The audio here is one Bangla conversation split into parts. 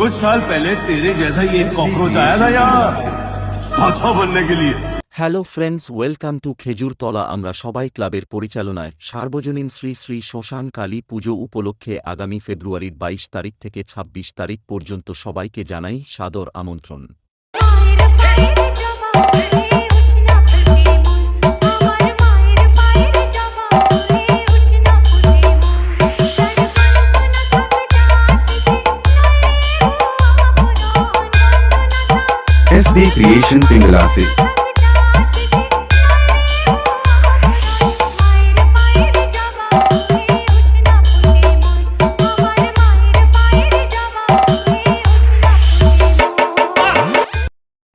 कुछ साल पहले तेरे जैसा ही एक कॉकरोच आया था यहाँ पाथा बनने के लिए। Hello friends, welcome to Khejurtala. আমরা সবাই ক্লাবের পরিচালনায় সার্বজনীন শ্রী শ্রী শ্মশান কালী পুজো উপলক্ষে আগামী ফেব্রুয়ারির ২২ তারিখ থেকে ২৬ তারিখ পর্যন্ত সবাইকে জানাই সাদর আমন্ত্রণ। SD Creation Pinglasi।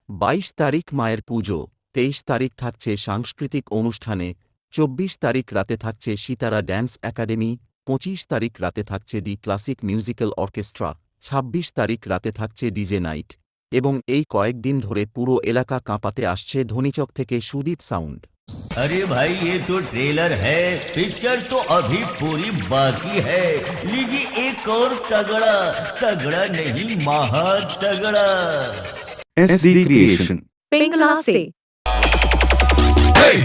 বাইশ তারিখ মায়ের পুজো, ২৩ তারিখ থাকছে সাংস্কৃতিক অনুষ্ঠানে, ২৪ তারিখ রাতে থাকছে সিতারা ড্যান্স একাডেমি, ২৫ তারিখ রাতে থাকছে দি ক্লাসিক মিউজিক্যাল অর্কেস্ট্রা, ২৬ তারিখ রাতে থাকছে ডিজে নাইট এবং এই কয়েকদিন ধরে পুরো এলাকা কাঁপাতে আসছে ধ্বনিচক থেকে সুদীপ সাউন্ড। अरे भाई ये तो ट्रेलर है, पिक्चर तो अभी पूरी बाकी है। लीजिए एक और तगड़ा, तगड़ा नहीं महा तगड़ा। SD Creation Pinglasi। Hey!